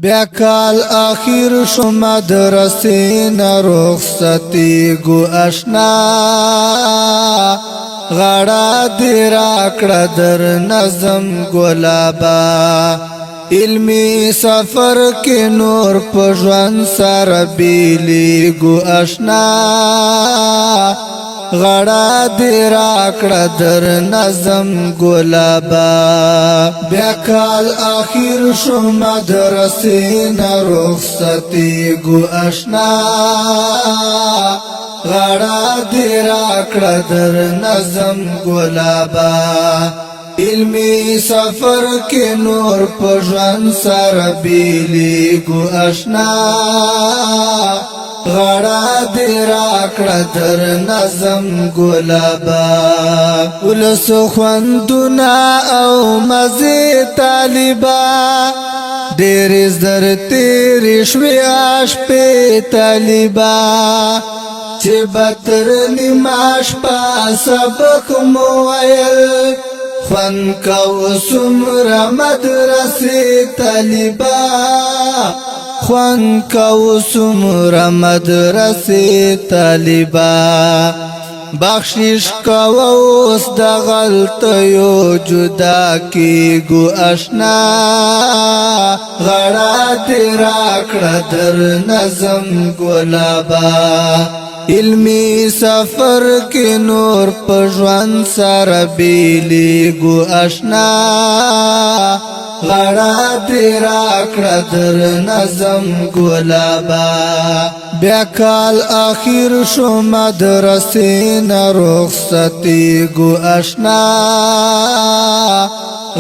بیا کال آخر شو مدرسې نه رخصتېږو اشنا غاړه دې راکړه در نظم ګلابا علمي سفر کې نور په ژوند سره بیلیږو اشنا غړا دې راکړه در نظم ګلابا بیا کال آخر شو مدرسې نه رخصتېږو اشنا غړا دې راکړه در نظم ګلابا علمي سفر کې نور په ژوند سره بیلیږو اشنا غړا دې راکړه در نظم ګلابا ولس خوندونه او مزې طالبا ډېر زر تېرې شوې شپې طالبا چې بتر نیمه شپه سبق مو ویل خوند کو څومره مدرسې طالبا خوان کو څومره مدرسې طالبا بخشش کو اوس د غلطیو جدا کیږو اشنا غړا دې راکړه در نظم ګلابا علمي سفر کې نور په ژوند سره بیلیږو اشنا غړا دې راکړه در نظم ګلابا بیا کال آخر شو مدرسې نه رخصتېږو اشنا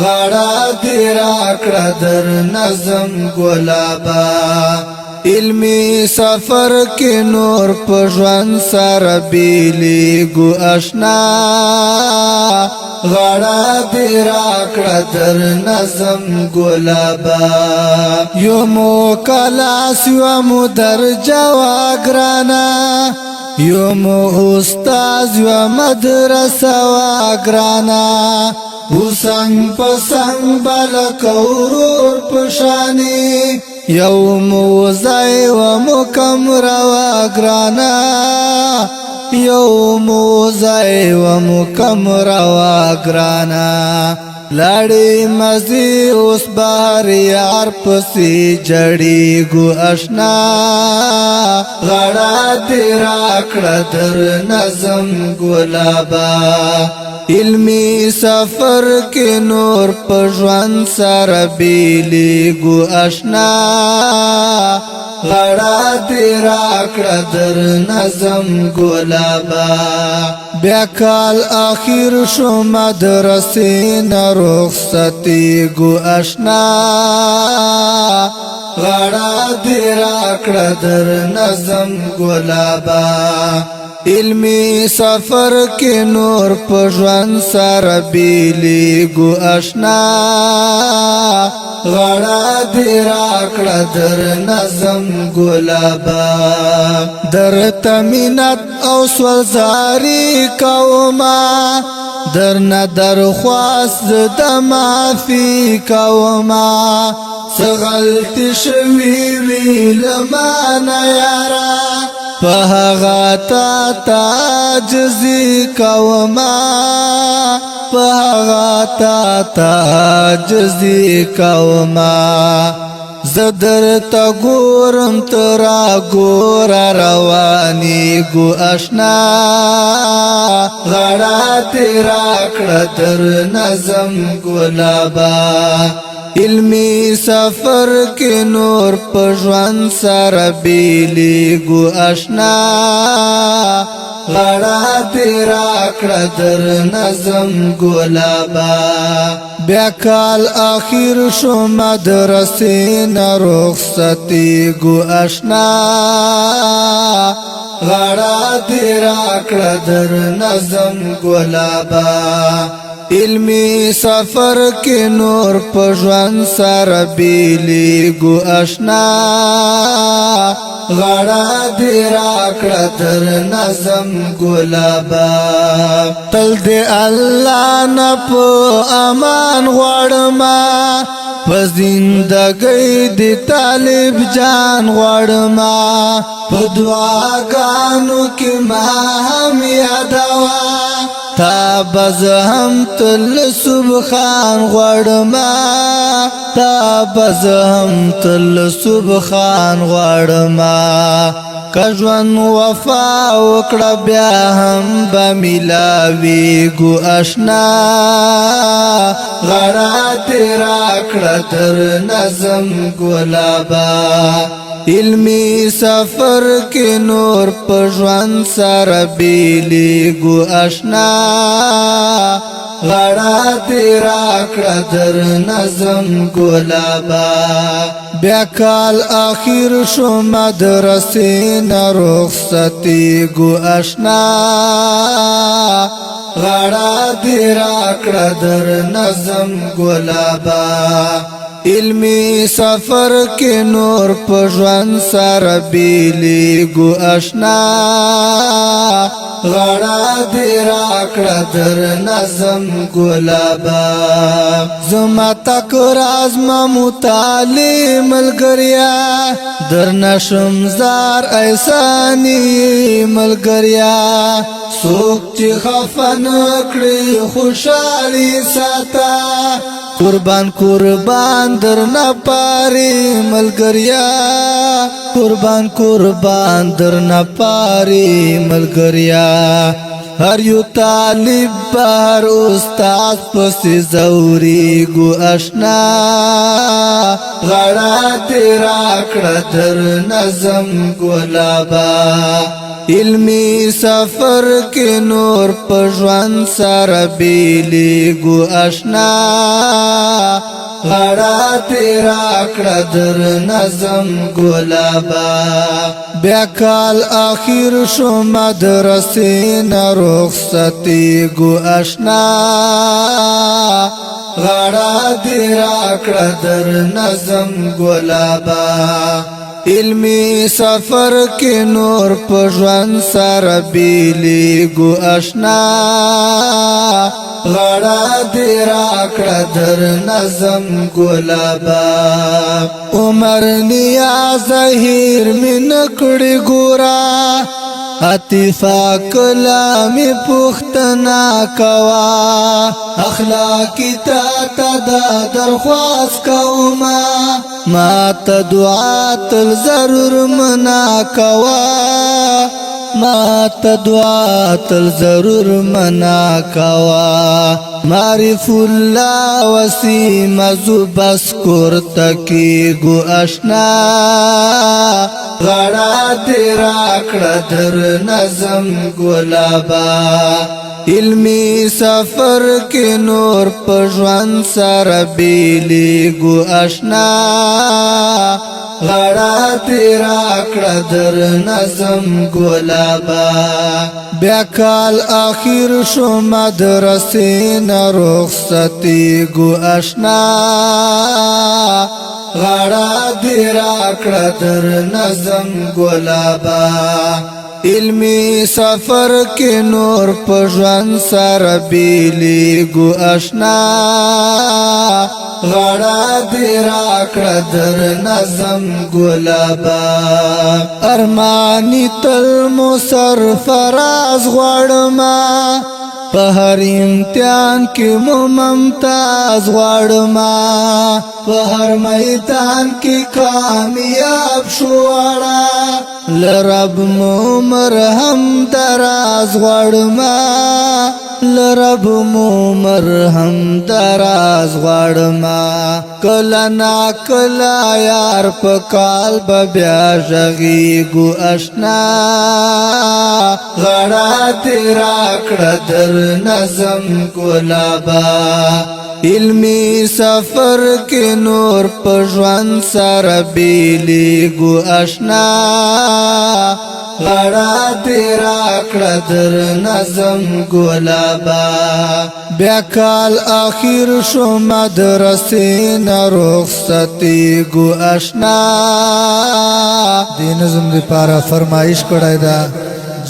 غړا دې راکړه در نظم ګلابا علمي سفر کې نور په ژوند سره بیلیږو اشنا غړا دې راکړه در نظم ګلابا یو مو کلاس یو مو درجه وا ګرانا یو مو استاد یو مدرسه وا ګرانا وسنګ پسنګ بلکور پشانی یو مو ځای و مکم روا ګرانا یو مو ځای و مکم روا ګرانا لاړې مزي اوس بهر یار پسې جړېږو اشنا غړا دې راکړه در نظم ګلابا علمي سفر کې نور په ژوند سره بیلیږو اشنا غړا دې راکړه در نظم ګلابا بیا کال آخر شو مدرسې نه رخصتېږو اشنا غړا دې راکړه در نظم ګلابا علمي سفر کې نور په ژوند سره بیلیږو اشنا غړا دې راکړه در نظم ګلابا در تمینت او سوزاری کوما درنه درخواست د معافي کوما سغلطی شوی وی لمانا یارا پهغا تا تاجزی کوما پهغا تا تاجزی کوما زدر تا گورم ترا گورا روانی گو اشنا غړا دې راکړه در نظم ګلابا علمي سفر کې نور په ژوند سره بیلیږو اشنا غړا دې راکړه در نظم ګلابا بیا کال آخر شو مدرسې نه رخصتېږو اشنا غړا دې راکړه در نظم ګلابا علمی سفر کې نور په ژوند سره بیلیږو اشنا غړا دې راکړه تر نظم ګلابا تل دې الله نه په امان غواړما په زندګۍ دې طالب جان غواړما په دعاګانو کې ما هم یادوا تا بز هم تل سبحان غړما تا بز هم تل سبحان غړما کژوان وفا وکړه بیا هم بملاوي ګو آشنا غړا تیرا کړه تر نظم ګلابا علمی سفر کې نور په ژوند سره بیلیږو آشنا غړا تیرا کړه تر نظم ګلابا بیا کال اخیر شو مدرسې نه رخصتي ګو آشنا غړا تیرا کړه تر نظم ګلابا علمی سفر کې نور په ژوند سره بیلیږو آشنا غړا دې راکړه در نظم ګلابا زما تک راز ما مطالع ملګریا در نشم زار ایسانی ملګریا څوک چې خفن کړي خوشالي ساته قربان قربان در نه پاري ملګریا قربان قربان در نه پاري ملګریا هر یو طالب بهر استاد پس زوري ګو آشنا غړا تیرا کړه در نظم ګلابا علمی سفر کې نور په ژوند سره بیلیږو آشنا غړا تیرا کړه در نظم ګلابا بیا کال اخیر شو مدرسې نه رخصتي ګو آشنا غړا تیرا کړه در نظم ګلابا علمی سفر کې نور په ژوند سره بیلیږو آشنا غړا دې راکړه در نظم ګلابا عمر نیاز ظهیر مې نکړې ګورا عطیفه کلامی پختنا کوا اخلاقی تا دا درخواست کوما ما تا دعا تل ضرور منا کوا ما تا دعا تل ضرور منا کوا معرف الله وسیم زبس کرتکی گو اشنا غړا دې راکړه در نظم ګلابا علمی سفر کې نور په ژوند سره بیلیږو آشنا غړا دې راکړه در نظم ګلابا بیا کال اخیر شو مدرسې نه رخصتي ګو آشنا غړا دې راکړه در نظم ګلابا علمی سفر کې نور په ژوند سره بیلیږو آشنا غړا دې راکړه در نظم ګلابا ارمانی تل مصر فراز غواړما په هر امتحان کې ممتاز غواړما په هر میدان کې کامیاب شوړا لرب مو مرهم دراز غواړما لرب مو مرهم دراز غواړما کله نا کله یار په کال بیا ژغیږو آشنا غړا دې راکړه در نظم ګلابا علمی سفر کې نور په ژوند سره بیلیږو آشنا غړا دې راکړه در نظم ګلابا بیا کال اخیر شو مدرسې نه رخصتي ګو آشنا دې نظم لپاره فرمایش کړی دا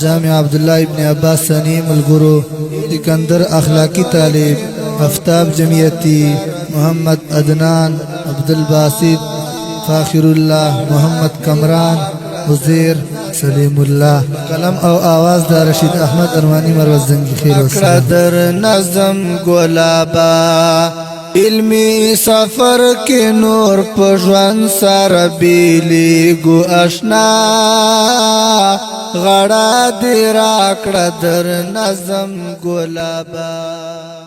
جامع عبدالله ابن عباس ثانی ملګرو سکندر اخلاقی طالب آفتاب جمعیتی محمد عدنان عبدالباسط فاخر الله محمد کمران عزیر سلیم الله قلم او آواز دا رشید احمد ارمانی مروز زنگی خیر وسلام در نظم گلابا علمی سفر کې نور پژوان سره بیلی ګو آشنا غړا دې راکړه در نظم ګلابا